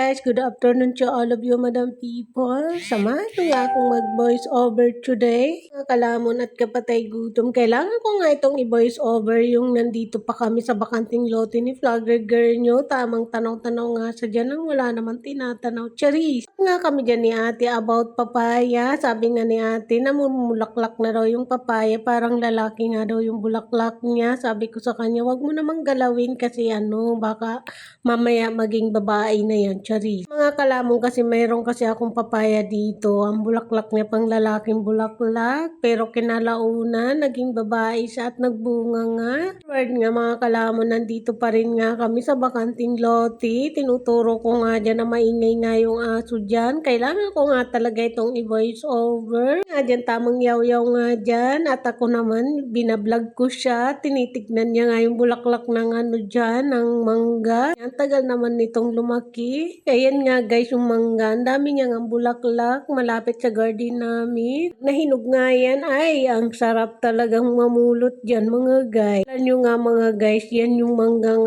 guys, good afternoon to all of you madam people. Samahan niyo nga akong mag-voice over today. Mga kalamon at kapatay gutom, kailangan ko nga itong i-voice over yung nandito pa kami sa bakanting lote ni vlogger girl nyo. Tamang tanaw-tanaw nga sa dyan ang wala naman tinatanaw. Charis! Nga kami dyan ni ate about papaya. Sabi nga ni ate, namumulaklak na raw yung papaya. Parang lalaki nga daw yung bulaklak niya. Sabi ko sa kanya, wag mo namang galawin kasi baka mamaya maging babae na yan, charis. Mga kalamong kasi mayroon kasi akong papaya dito. Ang bulaklak niya pang lalaking bulaklak. Pero kinalauna, naging babae siya at nagbunga nga. Word nga mga kalamong, nandito pa rin nga kami sa bakanting lote. Tinuturo ko nga dyan na maingay nga yung aso dyan. Kailangan ko nga talaga itong i-voice over. Nga dyan, tamang yaw-yaw nga dyan. At ako naman, binablog ko siya. Tinitignan niya nga yung bulaklak ng dyan, ng mangga. Ang tagal naman nitong lumaki. Ayan nga guys, yung mangga. Ang dami niya ng bulaklak. Malapit sa garden namin. Nahinog nga yan. Ay, ang sarap talagang mamulot dyan mga guys. Alam nyo nga mga guys, yan yung manggang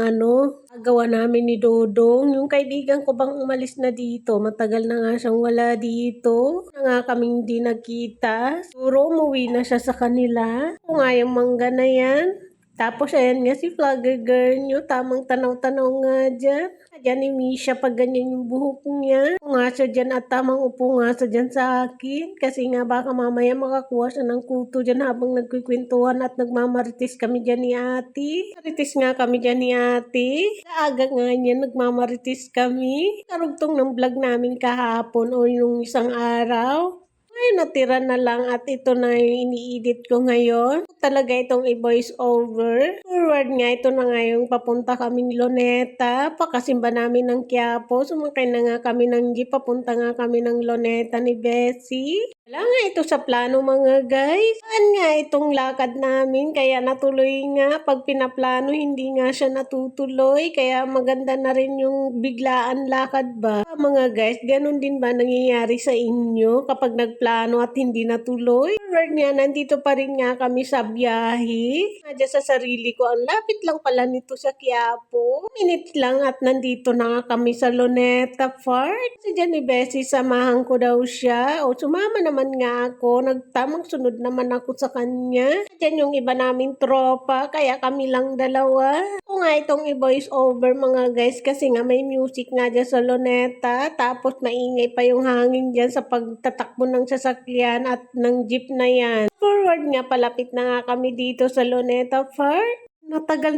gawa namin ni Dodong. Yung kaibigan ko bang umalis na dito. Matagal na nga siyang wala dito. Na nga kaming hindi nagkita. Siguro umuwi na siya sa kanila. Kung nga yung mangga na yan. Tapos ayan nga si vlogger girl nyo, tamang tanaw-tanaw nga dyan. Diyan ni Misha pag ganyan yung buhok niya. Upo nga siya dyan at tamang upo nga siya dyan sa akin. Kasi nga baka mamaya makakuha siya ng kuto dyan habang nagkikwentuhan at nagmamarites kami dyan ni ate. Marites nga kami dyan ni ate. Kaaga nga niya nagmamarites kami. Karugtong ng vlog namin kahapon o yung isang araw. Ay, natira na lang at ito na yung ini-edit ko ngayon. Talaga itong i-voice over. Forward nga, ito na nga yung papunta kaming Luneta. Pakasimba namin ng Quiapo. Sumakay na nga kami ng jeep. Papunta nga kami ng Luneta ni Bessie. Wala nga ito sa plano mga guys. Saan nga itong lakad namin? Kaya natuloy nga. Pag pinaplano, hindi nga siya natutuloy. Kaya maganda na rin yung biglaan lakad ba? Mga guys, ganun din ba nangyayari sa inyo kapag nagplano at hindi natuloy? Forward nga, nandito pa rin nga kami sa biyahe. Nadya sa sarili ko, ang lapit lang pala nito sa Quiapo. Minute lang at nandito na nga kami sa Luneta Park. Si Jenny Bessie, samahan ko daw siya. O sumama naman nga ako. Nagtamang sunod naman ako sa kanya. Diyan yung iba naming tropa, kaya kami lang dalawa. Ako nga itong i-voice over mga guys kasi nga may music nga dyan sa Luneta. Tapos maingay pa yung hangin dyan sa pagtatakbo ng sasakyan at ng jeep na yan. Forward nga, palapit na nga kami dito sa Luneta Park. Matagal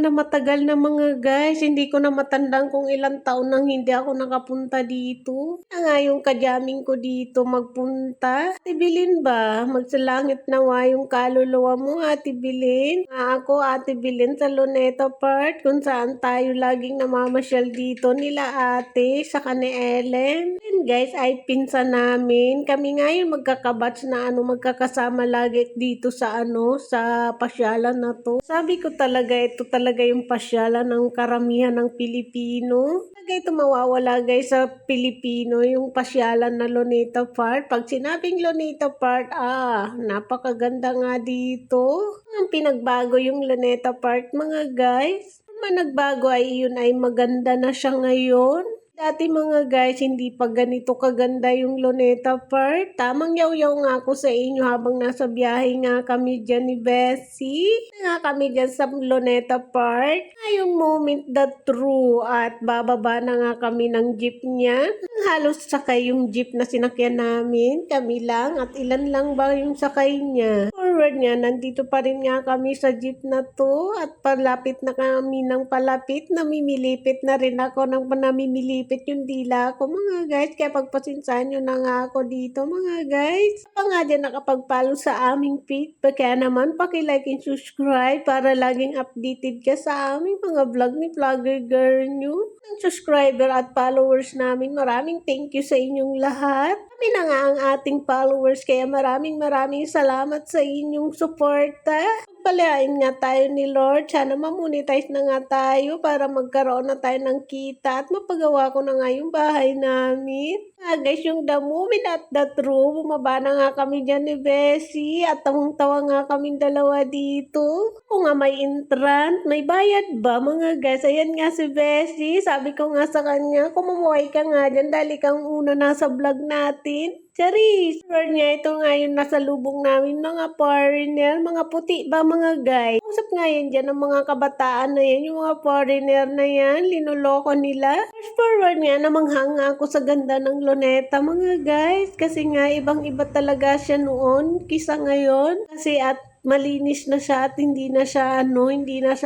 na mga guys. Hindi ko na matandaan kung ilang taon nang hindi ako nakapunta dito. Nga yung kadyaming ko dito magpunta. Ate Bilin ba? Magsalangit nawa yung kaluluwa mo, Ate Bilin. Ako, Ate Bilin sa Luneta Park kung saan tayo laging namamasyal dito nila ate, saka ni Ellen. And guys, ay pinsan namin. Kami nga yung magkakabats na magkakasama lagi dito sa sa pasyalan na to. Sabi ko talaga, ito talaga yung pasyalan ng karamihan ng Pilipino. Talaga ito mawawala guys sa Pilipino, yung pasyalan na Luneta Park. Pag sinabing Luneta Park, napakaganda nga dito. Ang pinagbago yung Luneta Park mga guys. Kung nagbago ay yun ay maganda na siya ngayon. Dati mga guys, hindi pa ganito kaganda yung Luneta Park. Tamang yaw-yaw nga ako sa inyo habang nasa biyahe nga kami dyan ni Bessie. Nga kami dyan sa Luneta Park. Yung moment that true at bababa na nga kami ng jeep niya. Halos sakay yung jeep na sinakyan namin. Kami lang at ilan lang ba yung sakay niya. Forward nga, nandito pa rin nga kami sa jeep na to at palapit na kami ng palapit. Namimilipit na rin ako ng namimilipit yung dila ko mga guys, kaya pagpasinsahan nyo na nga ako dito mga guys. Pa nga dyan nakapag-follow sa aming feed, kaya naman paki-like and subscribe para laging updated ka sa aming mga vlog ni vlogger girl nyo. Ang subscriber at followers namin, maraming thank you sa inyong lahat. Kami na nga ang ating followers, kaya maraming salamat sa inyong suporta. Palain nga tayo ni Lord, sana ma-monetize na nga tayo para magkaroon na tayo ng kita at mapagawa ko na nga yung bahay namin. Guys, yung the moment at the true, bumaba na nga kami dyan ni Bessie at tawang-tawa nga kaming dalawa dito. Kung nga may entrant, may bayad ba mga guys? Ayan nga si Bessie, sabi ko nga sa kanya, kumumuhay ka nga dyan dahil ikaw ang una nasa vlog natin. Charis! Sure niya, ito nga yung nasa lubong namin, mga foreigner, mga puti ba mga guys? Usap nga yan dyan ng mga kabataan na yan, yung mga foreigner na yan, linuloko nila. Fast forward nga, namanghanga ako sa ganda ng Luneta mga guys, kasi nga ibang-iba talaga siya noon, kisa ngayon. Kasi at malinis na siya at hindi na siya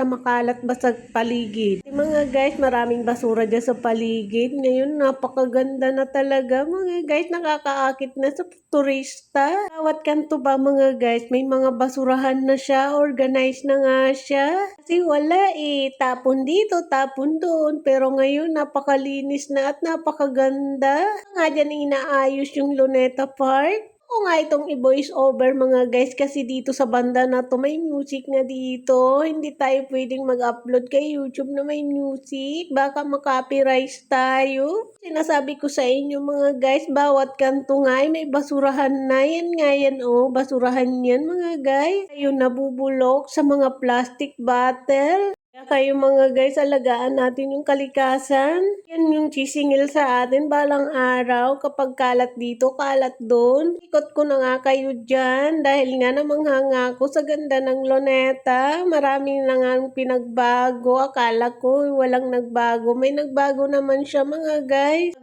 makalat ba sa paligid. Mga guys, maraming basura dyan sa paligid. Ngayon, napakaganda na talaga mga guys, nakakaakit na sa turista. Bawat kanto ba mga guys, may mga basurahan na siya, organized na nga siya. Kasi wala tapon dito, tapon doon. Pero ngayon, napakalinis na at napakaganda. Nga dyan inaayos yung Luneta Park. O nga itong i-voice over mga guys kasi dito sa banda na to may music nga dito. Hindi tayo pwedeng mag-upload kay YouTube na may music. Baka makopyright tayo. Sinasabi ko sa inyo mga guys, bawat kanto nga ay may basurahan na. Yan nga yan basurahan yan mga guys. Ayun nabubulok sa mga plastic bottle. Kaya kayo mga guys, alagaan natin yung kalikasan. Yan yung sisingil sa atin balang araw. Kapag kalat dito, kalat doon. Ikot ko na nga kayo dyan dahil nga namanghanga ako sa ganda ng Luneta. Maraming na nga pinagbago. Akala ko walang nagbago. May nagbago naman siya mga guys.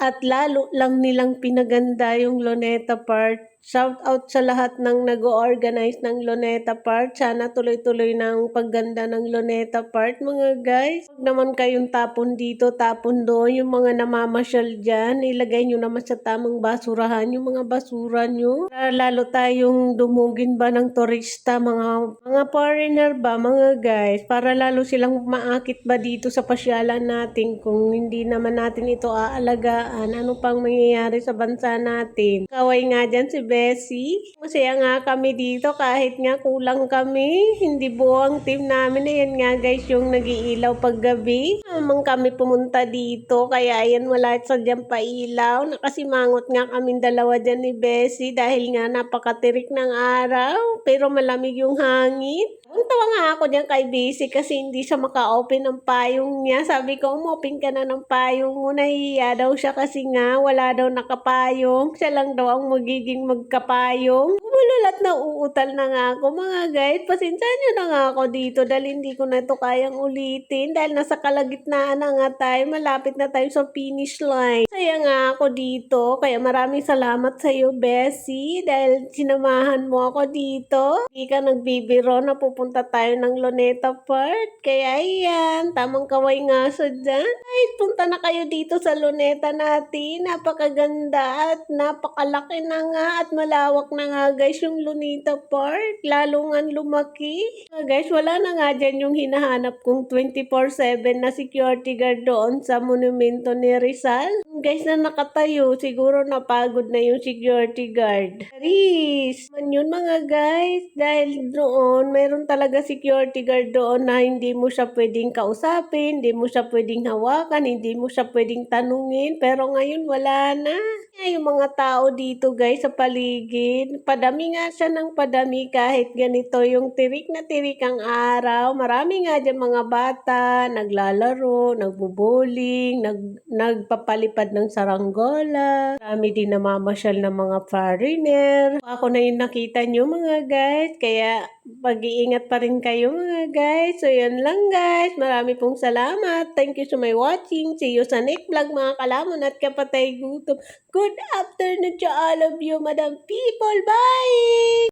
At lalo lang nilang pinaganda yung Luneta Park. Shout out sa lahat ng nag-organize ng Luneta Park. Sana tuloy-tuloy ng pagganda ng Luneta Park mga guys. Huwag naman kayong tapon dito, tapon doon. Yung mga namamasyal dyan, ilagay nyo naman sa tamang basurahan yung mga basura nyo. Para lalo tayong dumugin ba ng turista, mga foreigner ba mga guys. Para lalo silang maakit ba dito sa pasyalan natin kung hindi naman natin ito aalagaan. Ano pang mangyayari sa bansa natin? Kaway nga dyan si Bessie. Masaya nga kami dito kahit nga kulang kami. Hindi buong team namin. Ayan nga guys yung nagiilaw paggabi. Namang kami pumunta dito. Kaya ayan wala sadyang pailaw. Nakasimangot nga kami dalawa dyan ni Bessie dahil nga napakatirik ng araw. Pero malamig yung hangin. Tawa nga ako dyan kay Bessie kasi hindi siya maka-open ng payong niya. Sabi ko, umopen ka na ng payong mo. Nahiya daw siya kasi nga wala daw nakapayong. Siya lang daw ang magiging magkapayong. Bumulat na uutal na nga ako mga guys. Pasensya nyo na nga ako dito dahil hindi ko na ito kayang ulitin. Dahil nasa kalagitnaan na nga tayo. Malapit na tayo sa finish line. Saya nga ako dito. Kaya maraming salamat sa iyo Bessie. Dahil sinamahan mo ako dito. Hindi ka nagbibiro na pupunta tayo ng Luneta Park. Kaya ayan, tamang kaway nga sa dyan. Ay, punta na kayo dito sa Luneta natin. Napakaganda at napakalaki na nga at malawak na nga guys yung Luneta Park. Lalo nga lumaki. Guys, wala na nga dyan yung hinahanap kong 24/7 na security guard doon sa monumento ni Rizal. Guys na nakatayo, siguro napagod na yung security guard. Charis! Man yun mga guys, dahil doon, mayroon talaga security guard doon na hindi mo siya pwedeng kausapin, hindi mo siya pwedeng hawakan, hindi mo siya pwedeng tanungin, pero ngayon wala na. Yung mga tao dito guys sa paligid, padami nga siya ng padami kahit ganito yung tirik na tirik ang araw. Marami nga dyan mga bata, naglalaro, nagbubuling, nagpapalipad ng saranggola. Marami din namamasyal ng mga foreigner. Ako na yung nakita nyo mga guys, kaya pag-iingat pa rin kayo mga guys. So yan lang guys, marami pong salamat. Thank you so much watching. See you sa next vlog mga kalamon at kapatay gutom. Good afternoon to all of you, Madam People. Bye!